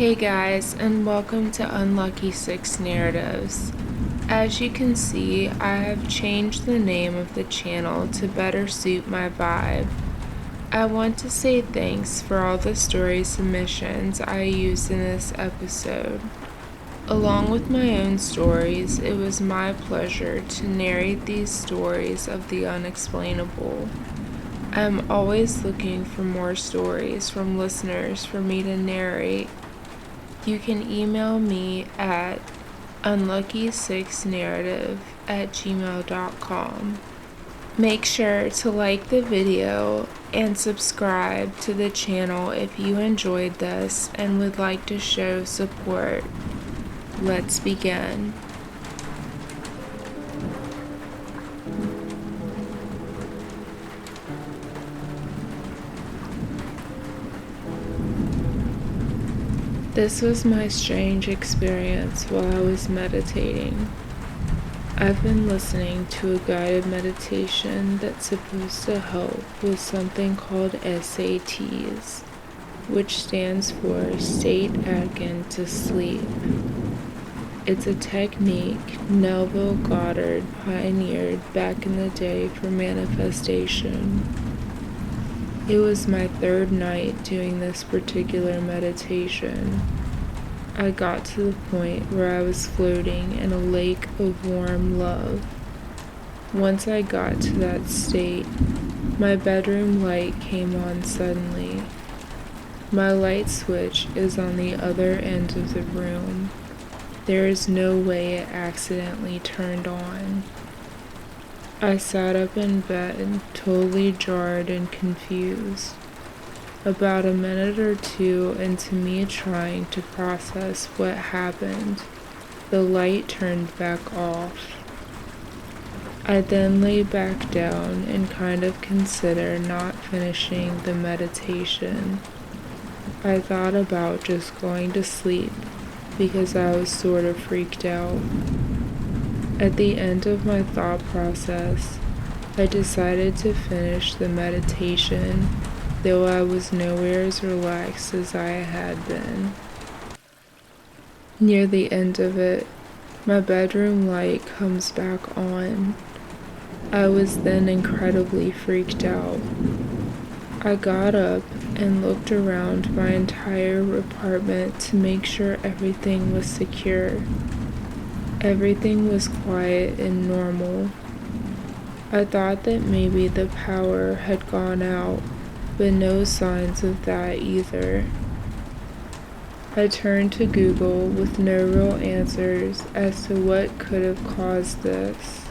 Hey guys, and welcome to Unlucky 6 Narratives. As you can see, I have changed the name of the channel to better suit my vibe. I want to say thanks for all the story submissions I used in this episode. Along with my own stories, it was my pleasure to narrate these stories of the unexplainable. I'm always looking for more stories from listeners for me to narrate. You can email me at unlucky6narrative@gmail.com. Make sure to like the video and subscribe to the channel if you enjoyed this and would like to show support. Let's begin. This was my strange experience while I was meditating. I've been listening to a guided meditation that's supposed to help with something called SATs, which stands for State Akin to Sleep. It's a technique Neville Goddard pioneered back in the day for manifestation. It was my third night doing this particular meditation. I got to the point where I was floating in a lake of warm love. Once I got to that state, my bedroom light came on suddenly. My light switch is on the other end of the room. There is no way it accidentally turned on. I sat up in bed, totally jarred and confused. About a minute or two into me trying to process what happened, the light turned back off. I then lay back down and kind of considered not finishing the meditation. I thought about just going to sleep because I was sort of freaked out. At the end of my thought process, I decided to finish the meditation, though I was nowhere as relaxed as I had been. Near the end of it, my bedroom light comes back on. I was then incredibly freaked out. I got up and looked around my entire apartment to make sure everything was secure. Everything was quiet and normal. I thought that maybe the power had gone out, but no signs of that either. I turned to Google with no real answers as to what could have caused this.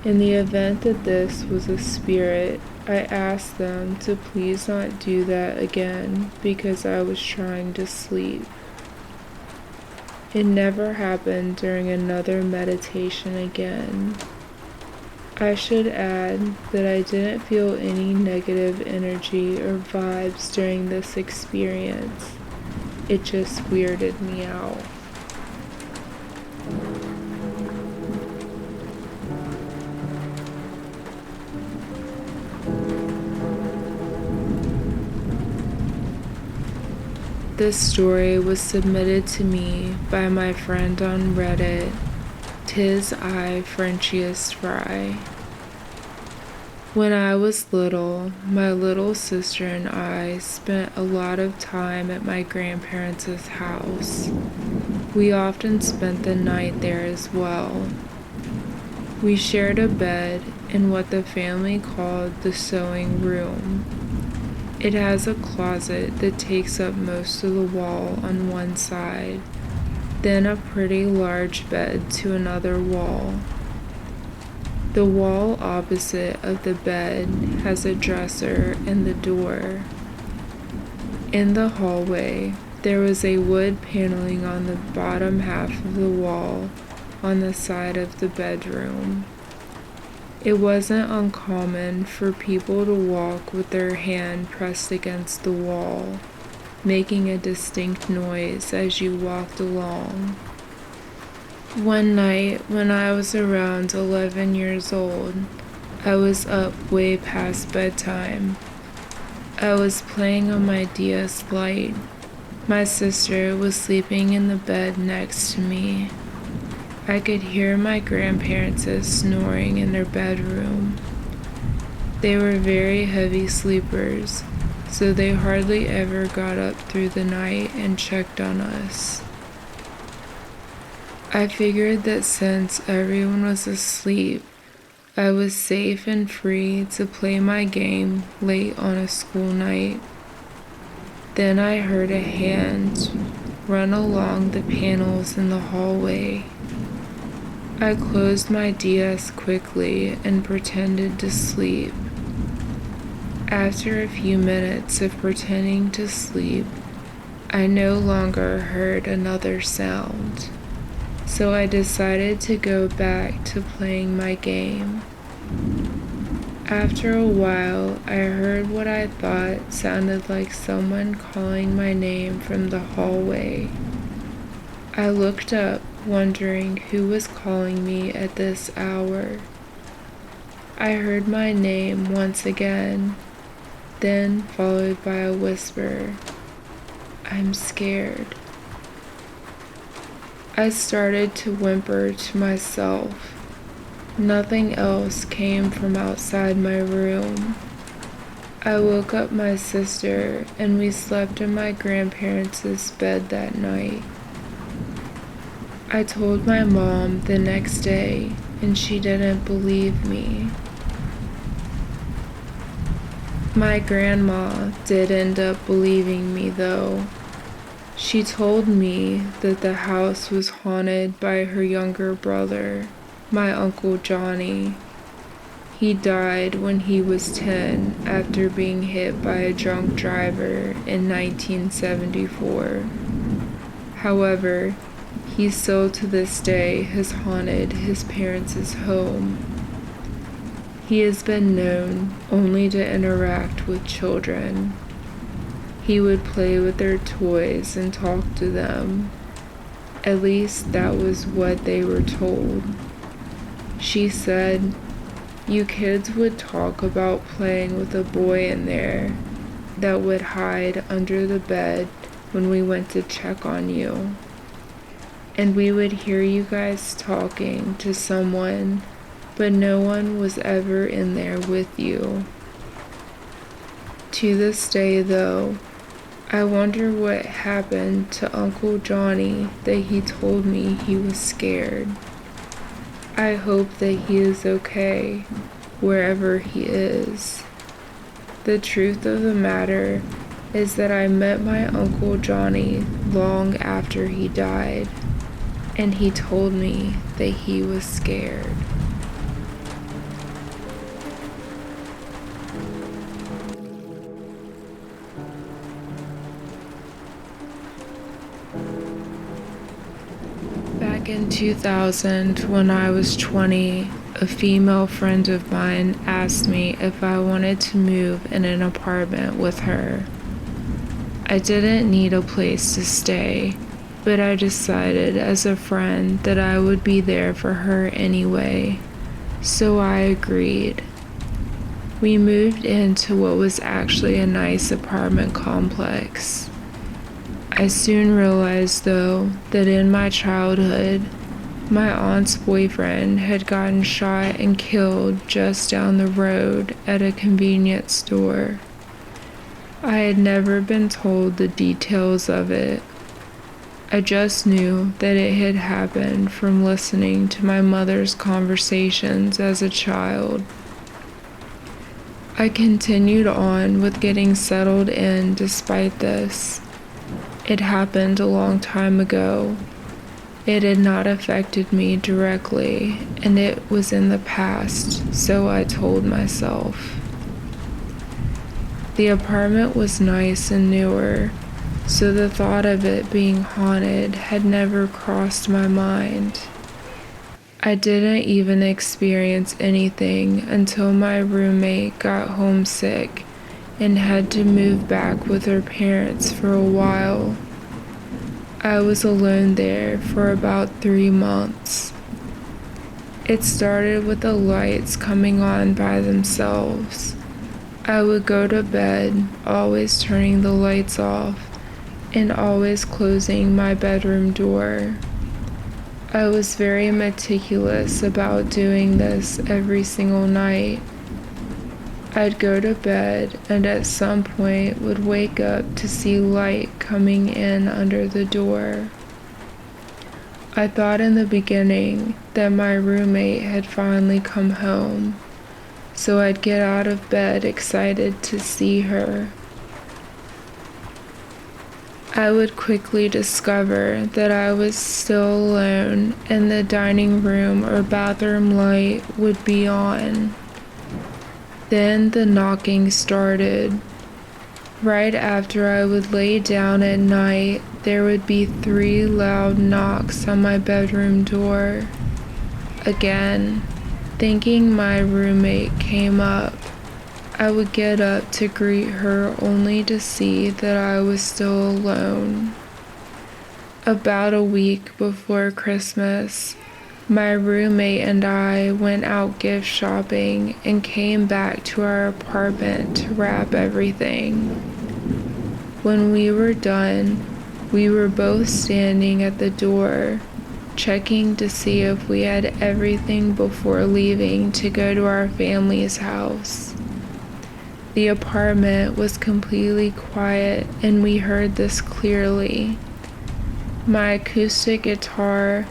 In the event that this was a spirit, I asked them to please not do that again because I was trying to sleep. It never happened during another meditation again. I should add that I didn't feel any negative energy or vibes during this experience. It just weirded me out. This story was submitted to me by my friend on Reddit, Tis I Frenchiest Fry. When I was little, my little sister and I spent a lot of time at my grandparents' house. We often spent the night there as well. We shared a bed in what the family called the sewing room. It has a closet that takes up most of the wall on one side, then a pretty large bed to another wall. The wall opposite of the bed has a dresser and the door. In the hallway, there was a wood paneling on the bottom half of the wall on the side of the bedroom. It wasn't uncommon for people to walk with their hand pressed against the wall, making a distinct noise as you walked along. One night, when I was around 11 years old, I was up way past bedtime. I was playing on my DS Lite My sister was sleeping in the bed next to me. I could hear my grandparents snoring in their bedroom. They were very heavy sleepers, so they hardly ever got up through the night and checked on us. I figured that since everyone was asleep, I was safe and free to play my game late on a school night. Then I heard a hand run along the panels in the hallway. I closed my DS quickly and pretended to sleep. After a few minutes of pretending to sleep, I no longer heard another sound, so I decided to go back to playing my game. After a while, I heard what I thought sounded like someone calling my name from the hallway. I looked up, wondering who was calling me at this hour. I heard my name once again, then followed by a whisper, "I'm scared." I started to whimper to myself. Nothing else came from outside my room. I woke up my sister and we slept in my grandparents' bed that night. I told my mom the next day and she didn't believe me. My grandma did end up believing me though. She told me that the house was haunted by her younger brother, my Uncle Johnny. He died when he was 10 after being hit by a drunk driver in 1974. However, he still to this day has haunted his parents' home. He has been known only to interact with children. He would play with their toys and talk to them. At least that was what they were told. She said, "You kids would talk about playing with a boy in there that would hide under the bed when we went to check on you. And we would hear you guys talking to someone, but no one was ever in there with you." To this day, though, I wonder what happened to Uncle Johnny that he told me he was scared. I hope that he is okay, wherever he is. The truth of the matter is that I met my Uncle Johnny long after he died, and he told me that he was scared. Back in 2000, when I was 20, a female friend of mine asked me if I wanted to move in an apartment with her. I didn't need a place to stay, but I decided as a friend that I would be there for her anyway, so I agreed. We moved into what was actually a nice apartment complex. I soon realized, though, that in my childhood, my aunt's boyfriend had gotten shot and killed just down the road at a convenience store. I had never been told the details of it. I just knew that it had happened from listening to my mother's conversations as a child. I continued on with getting settled in despite this. It happened a long time ago. It had not affected me directly, and it was in the past, so I told myself. The apartment was nice and newer, so the thought of it being haunted had never crossed my mind. I didn't even experience anything until my roommate got homesick and had to move back with her parents for a while. I was alone there for about 3 months. It started with the lights coming on by themselves. I would go to bed, always turning the lights off, and always closing my bedroom door. I was very meticulous about doing this every single night. I'd go to bed and at some point would wake up to see light coming in under the door. I thought in the beginning that my roommate had finally come home, so I'd get out of bed excited to see her. I would quickly discover that I was still alone and the dining room or bathroom light would be on. Then the knocking started. Right after I would lay down at night, there would be 3 loud knocks on my bedroom door. Again, thinking my roommate came up, I would get up to greet her only to see that I was still alone. About a week before Christmas, my roommate and I went out gift shopping and came back to our apartment to wrap everything. When we were done, we were both standing at the door, checking to see if we had everything before leaving to go to our family's house. The apartment was completely quiet and we heard this clearly. My acoustic guitar,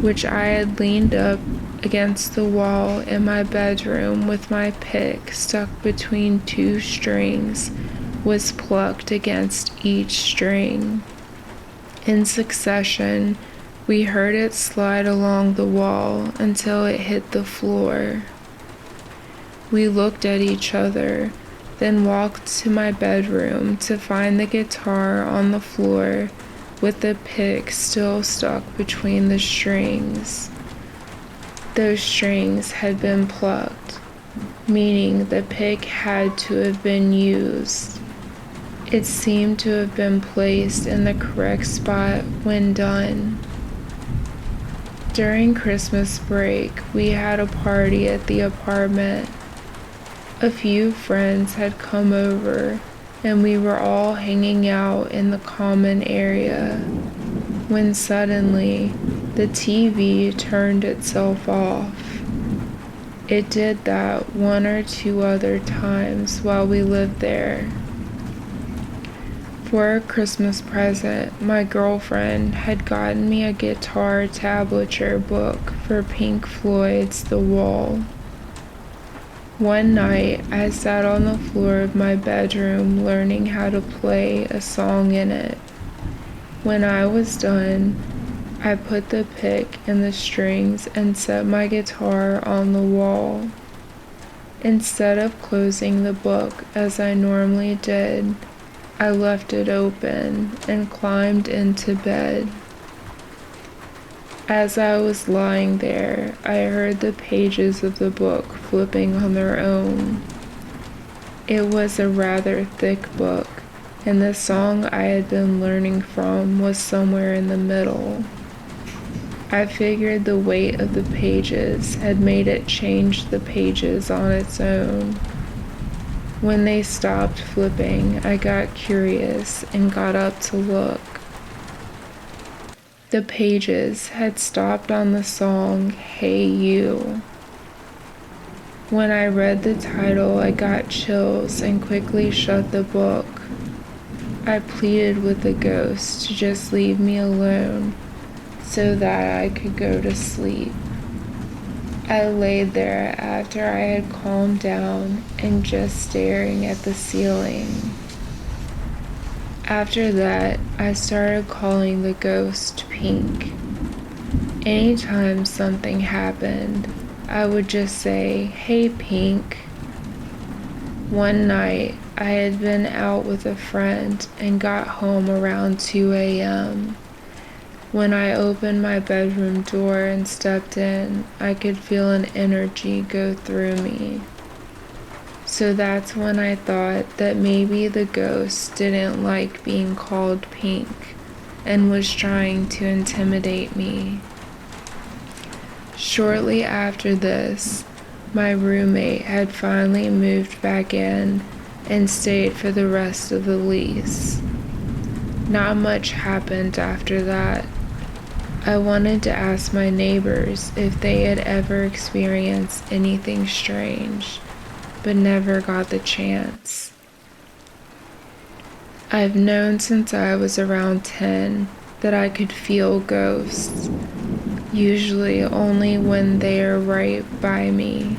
which I had leaned up against the wall in my bedroom with my pick stuck between 2 strings, was plucked against each string. In succession, we heard it slide along the wall until it hit the floor. We looked at each other, then walked to my bedroom to find the guitar on the floor with the pick still stuck between the strings. Those strings had been plucked, meaning the pick had to have been used. It seemed to have been placed in the correct spot when done. During Christmas break, we had a party at the apartment. A few friends had come over and we were all hanging out in the common area when suddenly the TV turned itself off. It did that 1 or 2 other times while we lived there. For a Christmas present, my girlfriend had gotten me a guitar tablature book for Pink Floyd's The Wall. One night, I sat on the floor of my bedroom learning how to play a song in it. When I was done, I put the pick in the strings and set my guitar on the wall. Instead of closing the book as I normally did, I left it open and climbed into bed. As I was lying there, I heard the pages of the book flipping on their own. It was a rather thick book, and the song I had been learning from was somewhere in the middle. I figured the weight of the pages had made it change the pages on its own. When they stopped flipping, I got curious and got up to look. The pages had stopped on the song, Hey You. When I read the title, I got chills and quickly shut the book. I pleaded with the ghost to just leave me alone so that I could go to sleep. I laid there after I had calmed down and just staring at the ceiling. After that, I started calling the ghost Pink. Anytime something happened, I would just say, "Hey, Pink." One night, I had been out with a friend and got home around 2 a.m. When I opened my bedroom door and stepped in, I could feel an energy go through me. So that's when I thought that maybe the ghost didn't like being called Pink and was trying to intimidate me. Shortly after this, my roommate had finally moved back in and stayed for the rest of the lease. Not much happened after that. I wanted to ask my neighbors if they had ever experienced anything strange, but never got the chance. I've known since I was around 10 that I could feel ghosts, usually only when they are right by me.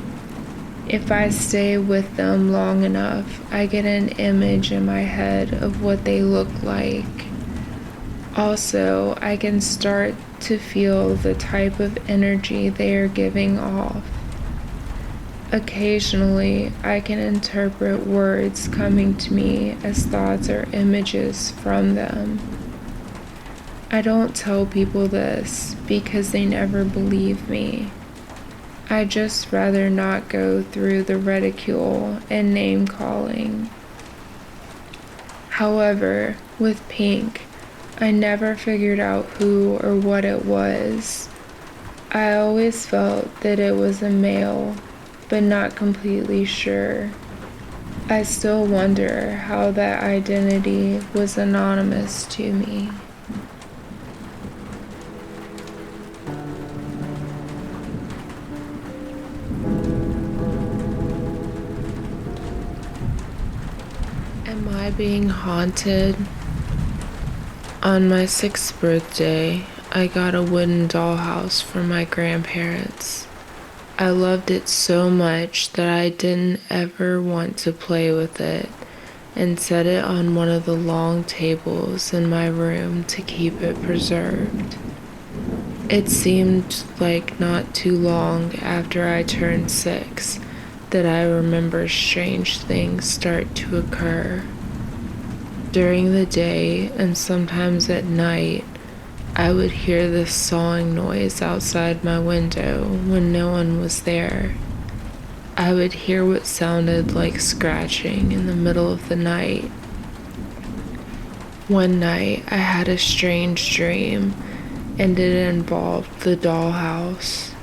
If I stay with them long enough, I get an image in my head of what they look like. Also, I can start to feel the type of energy they are giving off. Occasionally, I can interpret words coming to me as thoughts or images from them. I don't tell people this because they never believe me. I just rather not go through the ridicule and name calling. However, with Pink, I never figured out who or what it was. I always felt that it was a male, but not completely sure. I still wonder how that identity was anonymous to me. Am I being haunted? On my 6th birthday, I got a wooden dollhouse from my grandparents. I loved it so much that I didn't ever want to play with it and set it on one of the long tables in my room to keep it preserved. It seemed like not too long after I turned 6 that I remember strange things start to occur. During the day and sometimes at night, I would hear this sawing noise outside my window when no one was there. I would hear what sounded like scratching in the middle of the night. One night, I had a strange dream, and it involved the dollhouse.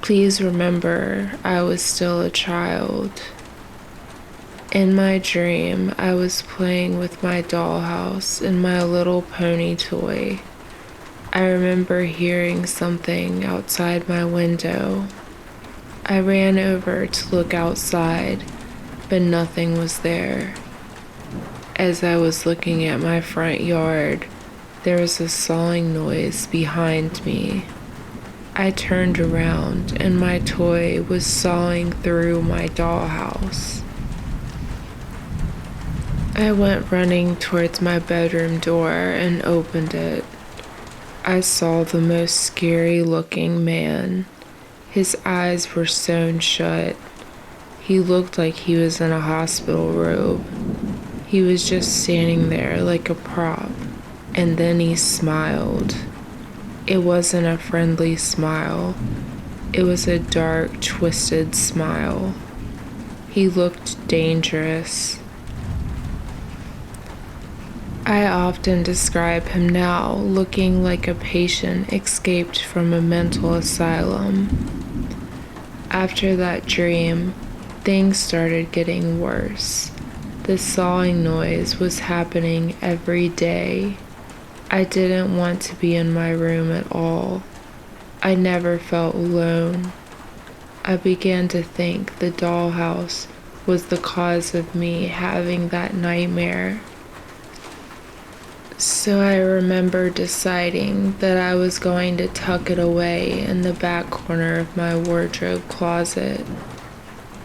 Please remember, I was still a child. In my dream, I was playing with my dollhouse and my little pony toy. I remember hearing something outside my window. I ran over to look outside, but nothing was there. As I was looking at my front yard, there was a sawing noise behind me. I turned around and my toy was sawing through my dollhouse. I went running towards my bedroom door and opened it. I saw the most scary looking man. His eyes were sewn shut. He looked like he was in a hospital robe. He was just standing there like a prop, and then he smiled. It wasn't a friendly smile. It was a dark, twisted smile. He looked dangerous. I often describe him now looking like a patient escaped from a mental asylum. After that dream, things started getting worse. The sawing noise was happening every day. I didn't want to be in my room at all. I never felt alone. I began to think the dollhouse was the cause of me having that nightmare. So I remember deciding that I was going to tuck it away in the back corner of my wardrobe closet.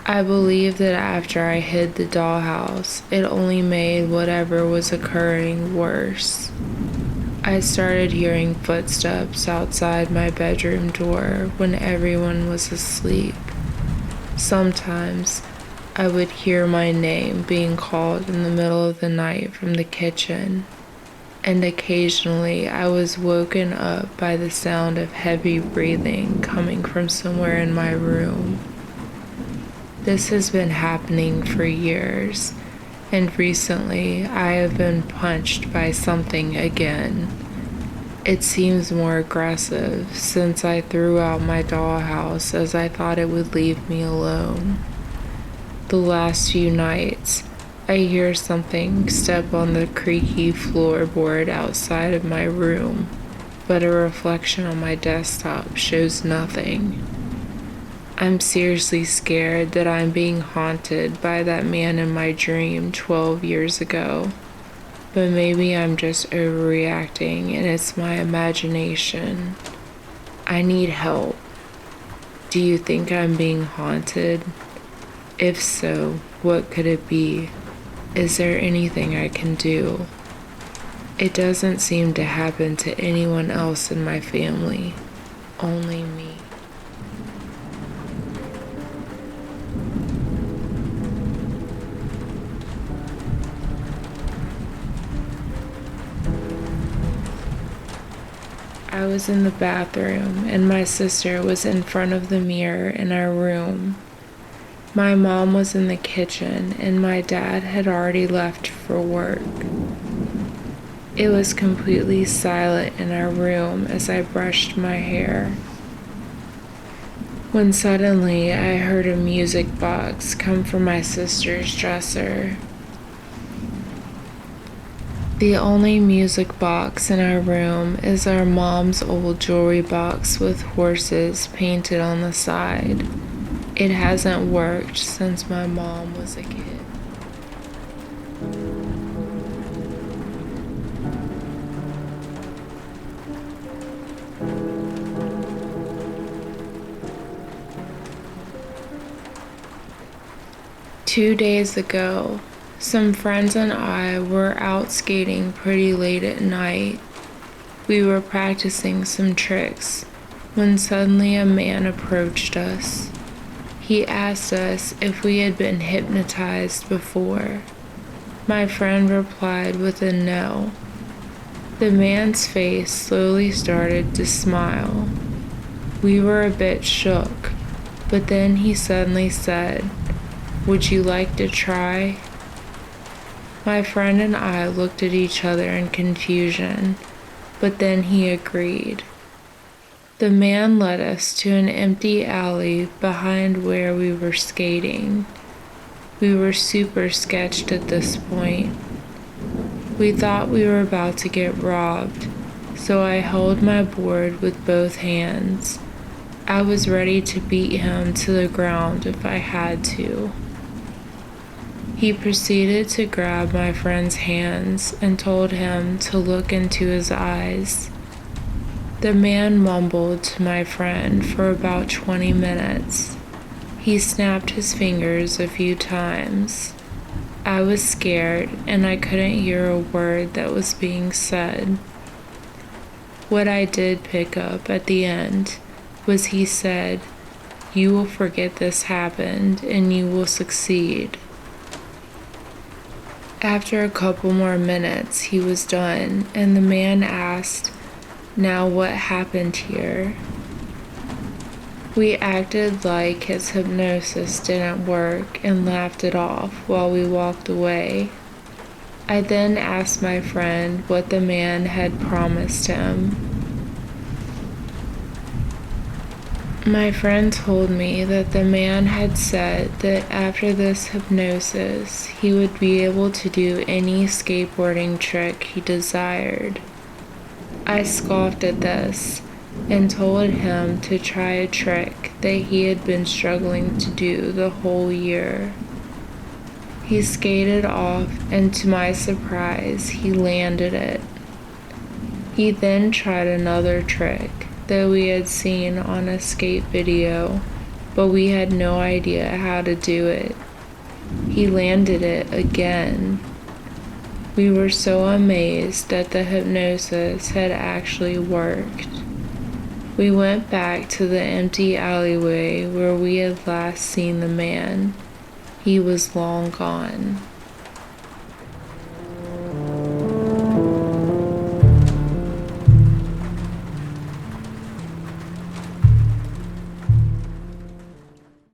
I believe that after I hid the dollhouse, it only made whatever was occurring worse. I started hearing footsteps outside my bedroom door when everyone was asleep. Sometimes I would hear my name being called in the middle of the night from the kitchen. And occasionally I was woken up by the sound of heavy breathing coming from somewhere in my room. This has been happening for years, and recently I have been punched by something again. It seems more aggressive since I threw out my dollhouse as I thought it would leave me alone. The last few nights, I hear something step on the creaky floorboard outside of my room, but a reflection on my desktop shows nothing. I'm seriously scared that I'm being haunted by that man in my dream 12 years ago. But maybe I'm just overreacting and it's my imagination. I need help. Do you think I'm being haunted? If so, what could it be? Is there anything I can do? It doesn't seem to happen to anyone else in my family, only me. I was in the bathroom and my sister was in front of the mirror in our room. My mom was in the kitchen and my dad had already left for work. It was completely silent in our room as I brushed my hair, when suddenly I heard a music box come from my sister's dresser. The only music box in our room is our mom's old jewelry box with horses painted on the side. It hasn't worked since my mom was a kid. Two days ago, some friends and I were out skating pretty late at night. We were practicing some tricks when suddenly a man approached us. He asked us if we had been hypnotized before. My friend replied with a no. The man's face slowly started to smile. We were a bit shook, but then he suddenly said, "Would you like to try?" My friend and I looked at each other in confusion, but then he agreed. The man led us to an empty alley behind where we were skating. We were super sketched at this point. We thought we were about to get robbed, so I held my board with both hands. I was ready to beat him to the ground if I had to. He proceeded to grab my friend's hands and told him to look into his eyes. The man mumbled to my friend for about 20 minutes. He snapped his fingers a few times. I was scared and I couldn't hear a word that was being said. What I did pick up at the end was he said, "You will forget this happened and you will succeed." After a couple more minutes, he was done, and the man asked, "Now what happened here?" We acted like his hypnosis didn't work and laughed it off while we walked away. I then asked my friend what the man had promised him. My friend told me that the man had said that after this hypnosis, he would be able to do any skateboarding trick he desired. I scoffed at this and told him to try a trick that he had been struggling to do the whole year. He skated off, and to my surprise, he landed it. He then tried another trick that we had seen on a skate video, but we had no idea how to do it. He landed it again. We were so amazed that the hypnosis had actually worked. We went back to the empty alleyway where we had last seen the man. He was long gone.